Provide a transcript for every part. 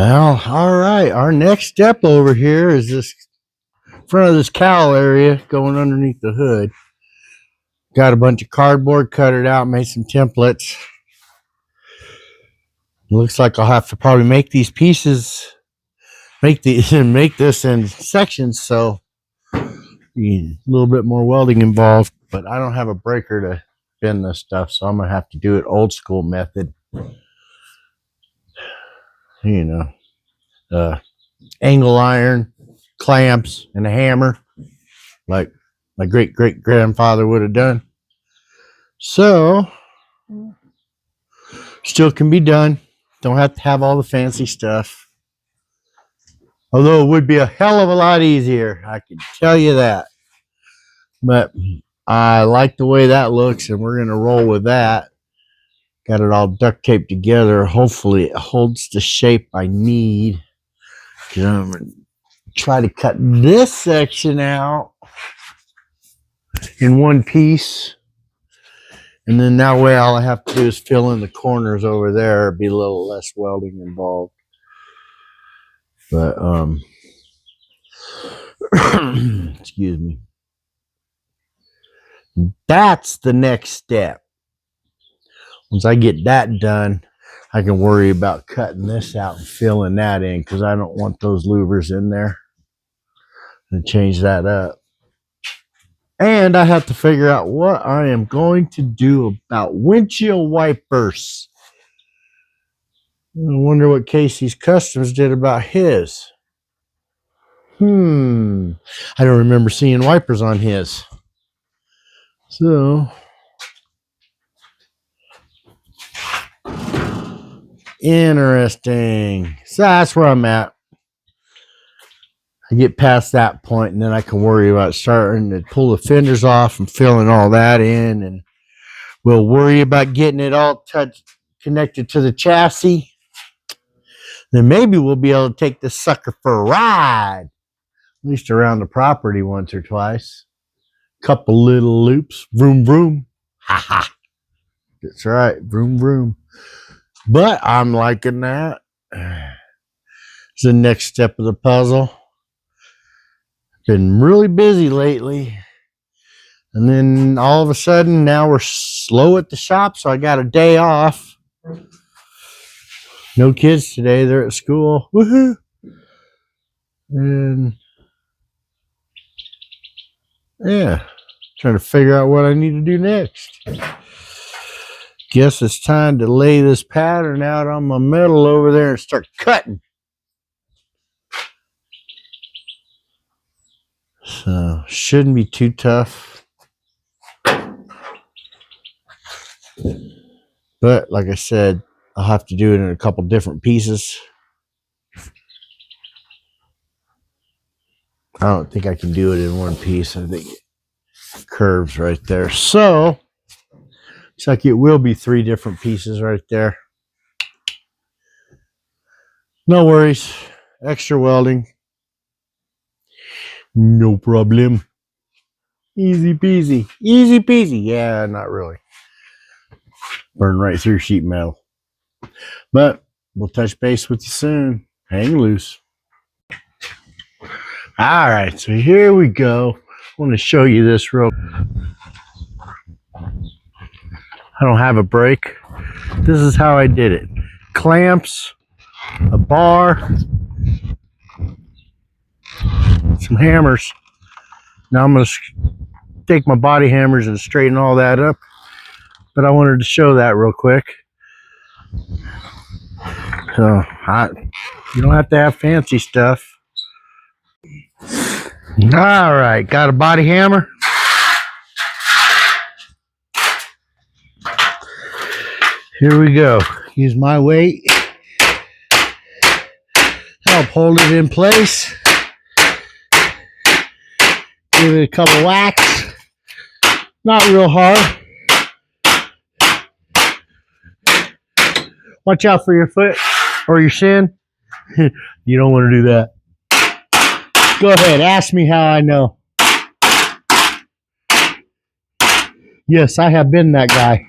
Well, all right. Our next step over here is this front of this cowl area going underneath the hood. Got a bunch of cardboard, cut it out, made some templates. Looks like I'll have to probably make these pieces, make this in sections, so a little bit more welding involved. But I don't have a breaker to bend this stuff, so I'm gonna have to do it old school method. You know, angle iron, clamps, and a hammer, like my great-great-grandfather would have done. So, still can be done. Don't have to have all the fancy stuff. Although it would be a hell of a lot easier, I can tell you that. But I like the way that looks, and we're going to roll with that. Got it all duct taped together. Hopefully it holds the shape I need. I'm going to try to cut this section out in one piece. And then that way all I have to do is fill in the corners over there. Be a little less welding involved. But, excuse me. That's the next step. Once I get that done, I can worry about cutting this out and filling that in, because I don't want those louvers in there. And change that up. And I have to figure out what I am going to do about windshield wipers. I wonder what Casey's Customs did about his. I don't remember seeing wipers on his. So, interesting. So that's where I'm at. I get past that point, and then I can worry about starting to pull the fenders off and filling all that in, and we'll worry about getting it all connected to the chassis. Then maybe we'll be able to take this sucker for a ride, at least around the property once or twice. Couple little loops, vroom vroom, ha ha. That's right, vroom vroom. But I'm liking that. It's the next step of the puzzle. Been really busy lately, and then all of a sudden now we're slow at the shop, so I got a day off. No kids today, they're at school. Woohoo! And yeah, trying to figure out what I need to do next. Guess it's time to lay this pattern out on my metal over there and start cutting. So, shouldn't be too tough. But, like I said, I'll have to do it in a couple different pieces. I don't think I can do it in one piece. I think it curves right there. So, looks like it will be 3 different pieces right there. No worries. Extra welding. No problem. Easy peasy. Easy peasy. Yeah, not really. Burn right through sheet metal. But we'll touch base with you soon. Hang loose. All right, so here we go. I want to show you this real. I don't have a brake. This is how I did it. Clamps, a bar, some hammers. Now I'm going to take my body hammers and straighten all that up. But I wanted to show that real quick. So you don't have to have fancy stuff. All right, got a body hammer. Here we go. Use my weight. Help hold it in place. Give it a couple whacks. Not real hard. Watch out for your foot or your shin. You don't want to do that. Go ahead, ask me how I know. Yes, I have been that guy.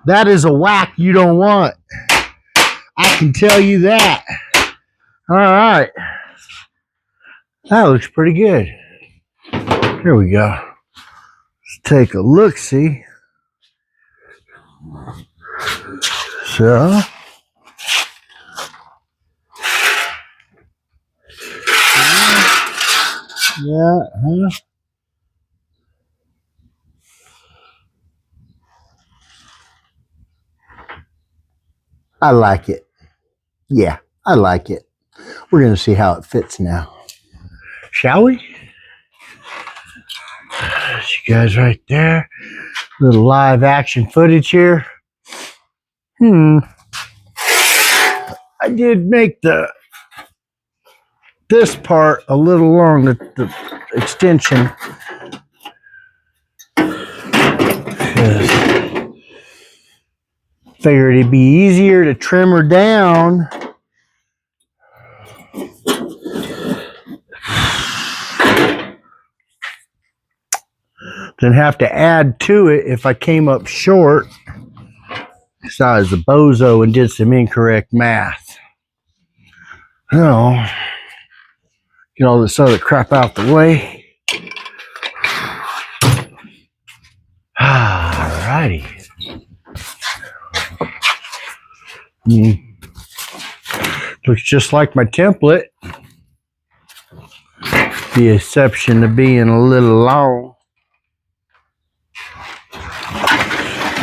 That is a whack you don't want. I can tell you that. All right. That looks pretty good. Here we go. Let's take a look, see. So, yeah, I like it. Yeah, I like it. We're going to see how it fits now. Shall we? There's you guys right there. Little live action footage here. I did make this part a little long, the extension. Figured it'd be easier to trim her down than have to add to it if I came up short. Because I was a bozo and did some incorrect math. Now, get all this other crap out the way. Alrighty. Looks just like my template. The exception of being a little long.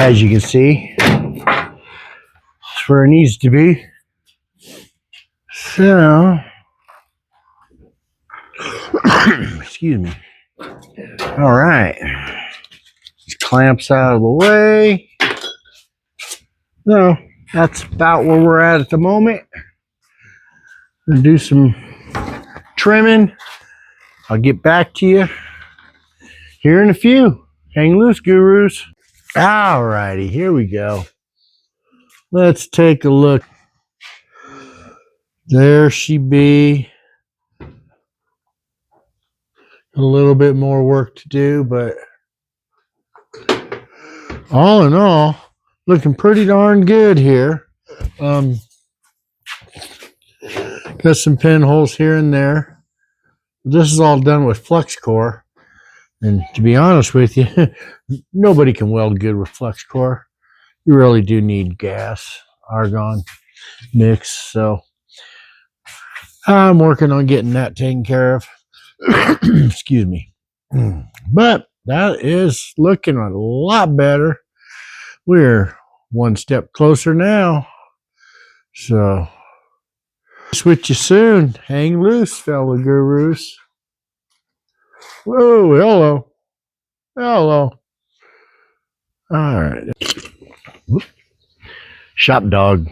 As you can see, it's where it needs to be. So, excuse me. All right. These clamps out of the way. So, that's about where we're at the moment. Gonna do some trimming. I'll get back to you here in a few. Hang loose, gurus. All righty, here we go. Let's take a look. There she be. A little bit more work to do, but all in all, looking pretty darn good here. Got some pinholes here and there. This is all done with flux core. And to be honest with you, nobody can weld good with flux core. You really do need gas, argon mix. So I'm working on getting that taken care of. Excuse me. But that is looking a lot better. We're one step closer now. So switch you soon. Hang loose, fellow gurus. Whoa, hello. Hello. All right. Whoop. Shop dog.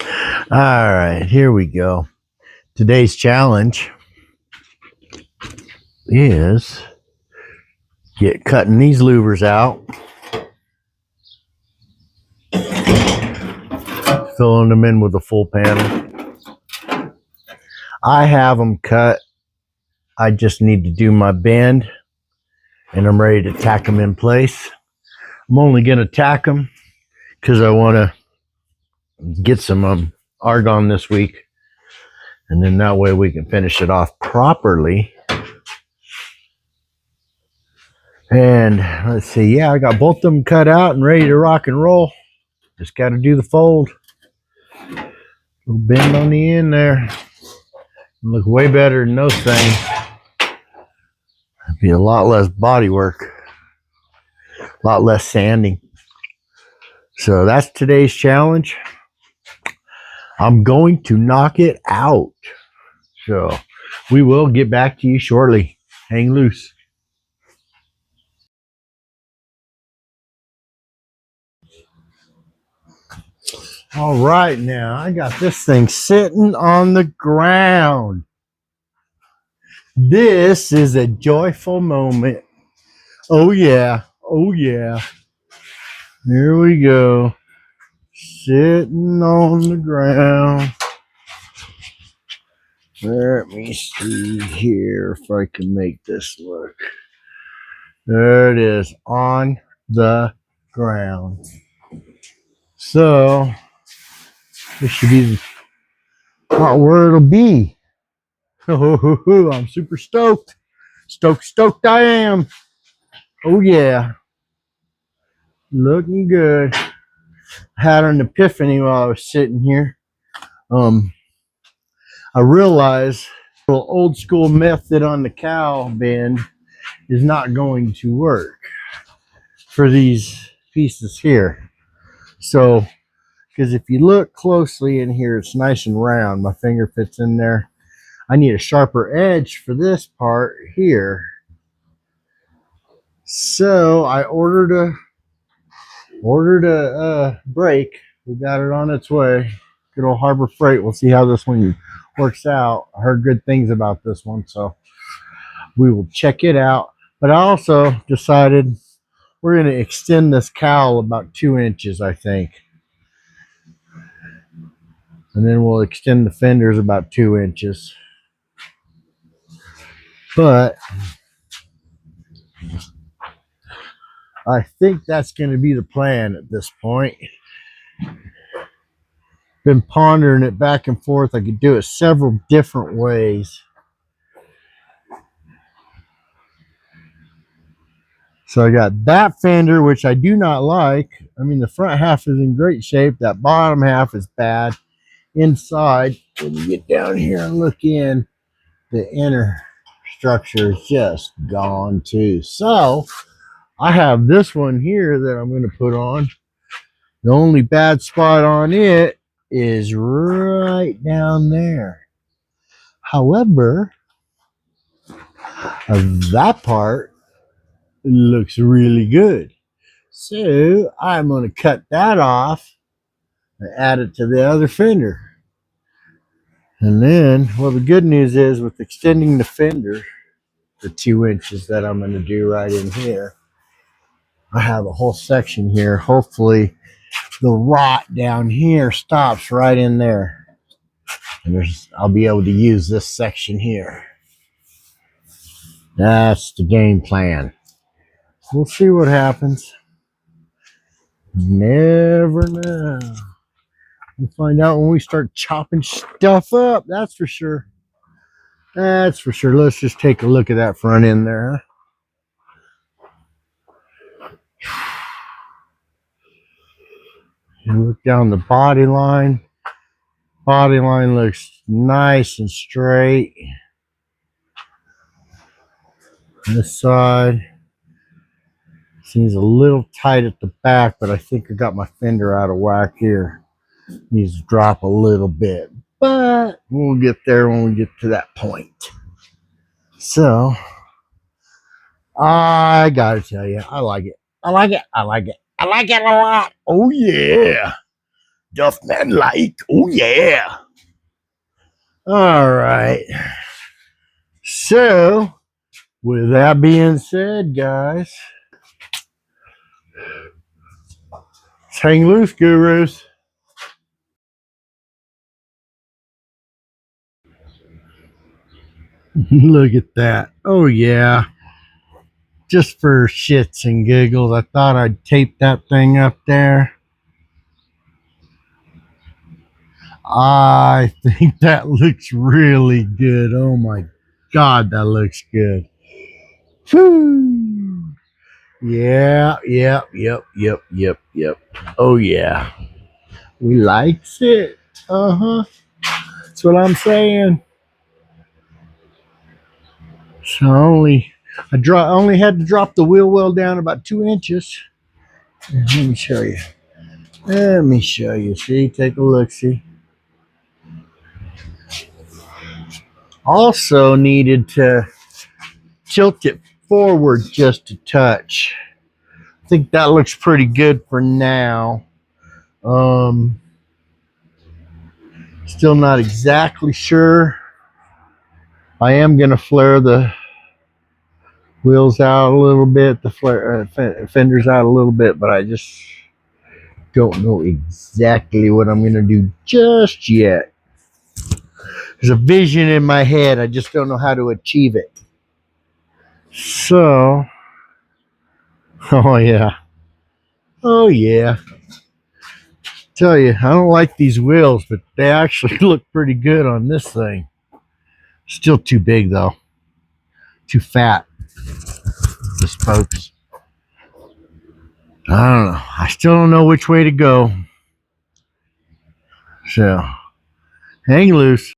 All right, here we go. Today's challenge is cutting these louvers out, filling them in with a full panel. I have them cut. I just need to do my bend, and I'm ready to tack them in place. I'm only going to tack them because I want to get some argon this week, and then that way we can finish it off properly. And let's see, yeah, I got both of them cut out and ready to rock and roll. Just got to do the fold. Little bend on the end there. Look way better than those things. Be a lot less body work, a lot less sanding. So that's today's challenge. I'm going to knock it out. So we will get back to you shortly. Hang loose. All right, now I got this thing sitting on the ground. This is a joyful moment. Oh yeah, oh yeah. Here we go. Sitting on the ground. Let me see here if I can make this work. There it is, on the ground. So this should be the part where it'll be. I'm super stoked. Stoked I am. Oh yeah. Looking good. I had an epiphany while I was sitting here. I realized the old school method on the cow bend is not going to work for these pieces here. So, because if you look closely in here, it's nice and round. My finger fits in there. I need a sharper edge for this part here. So I ordered a brake. We got it on its way. Good old Harbor Freight. We'll see how this one works out. I heard good things about this one, so we will check it out. But I also decided we're going to extend this cowl about 2 inches, I think. And then we'll extend the fenders about 2 inches. But I think that's going to be the plan at this point. Been pondering it back and forth. I could do it several different ways. So I got that fender, which I do not like. I mean, the front half is in great shape. That bottom half is bad. Inside, when you get down here and look in, the inner structure is just gone too. So I have this one here that I'm going to put on. The only bad spot on it is right down there. However, that part looks really good. So I'm going to cut that off and add it to the other fender. And then, well, the good news is with extending the fender, the 2 inches that I'm going to do right in here, I have a whole section here. Hopefully the rot down here stops right in there. And I'll be able to use this section here. That's the game plan. We'll see what happens. Never know. We'll find out when we start chopping stuff up. That's for sure. That's for sure. Let's just take a look at that front end there. You look down the body line. Body line looks nice and straight. This side seems a little tight at the back, but I think I got my fender out of whack here. Needs to drop a little bit, but we'll get there when we get to that point. So I gotta tell you, I like it. I like it. I like it. I like it a lot. Oh yeah. Duff man like. Oh yeah. All right. So with that being said, guys, let's hang loose, gurus. Look at that. Oh yeah. Just for shits and giggles, I thought I'd tape that thing up there. I think that looks really good. Oh my God, that looks good. Whew. Yeah. Oh yeah. We likes it. Uh-huh. That's what I'm saying. So I only had to drop the wheel well down about 2 inches. Let me show you. Let me show you. See, take a look. See. Also needed to tilt it forward just a touch. I think that looks pretty good for now. Still not exactly sure. I am going to flare the wheels out a little bit, the fenders out a little bit, but I just don't know exactly what I'm going to do just yet. There's a vision in my head. I just don't know how to achieve it. So, oh yeah. Oh yeah. Tell you, I don't like these wheels, but they actually look pretty good on this thing. Still too big though. Too fat. The spokes. I don't know. I still don't know which way to go. So, hang loose.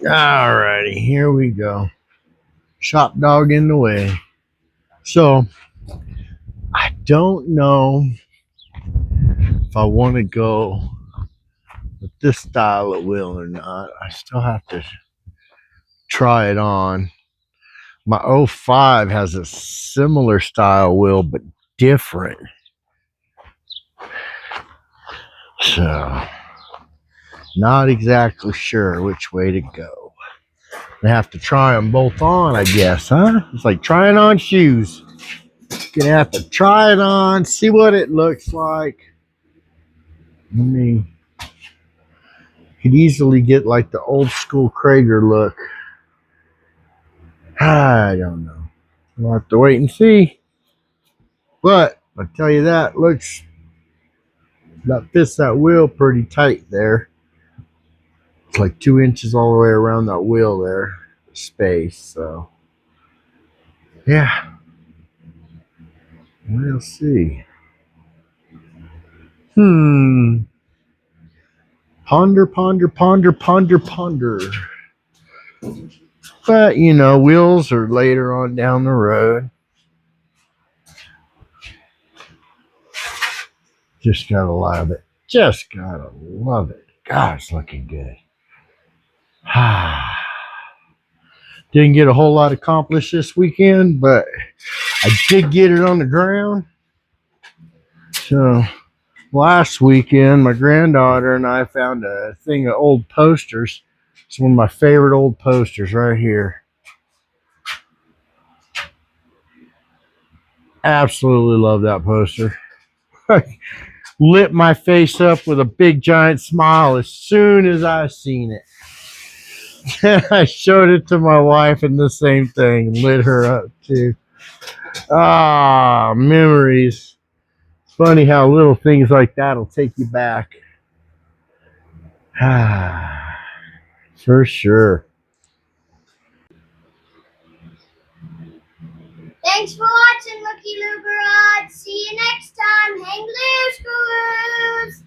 Alrighty, here we go. Shop dog in the way. So, I don't know if I want to go with this style of wheel or not. I still have to try it on. My '05 has a similar style wheel, but different. So, not exactly sure which way to go. I have to try them both on, I guess, huh? It's like trying on shoes. Gonna have to try it on, see what it looks like. I mean, could easily get like the old school Krager look. I don't know. We'll have to wait and see. But I'll tell you that looks that fits that wheel pretty tight there. It's like 2 inches all the way around that wheel there. Space, so yeah. We'll see. Ponder, ponder, ponder, ponder, ponder. But you know, wheels are later on down the road. Just gotta love it. Just gotta love it. God, it's looking good. Didn't get a whole lot accomplished this weekend, but I did get it on the ground. So last weekend, my granddaughter and I found a thing of old posters. It's one of my favorite old posters right here. Absolutely love that poster. Lit my face up with a big giant smile as soon as I seen it. I showed it to my wife and the same thing lit her up too. Ah, memories. It's funny how little things like that'll take you back. Ah, for sure. Thanks for watching, Looky Lu Garage. See you next time. Hang loose, Screws.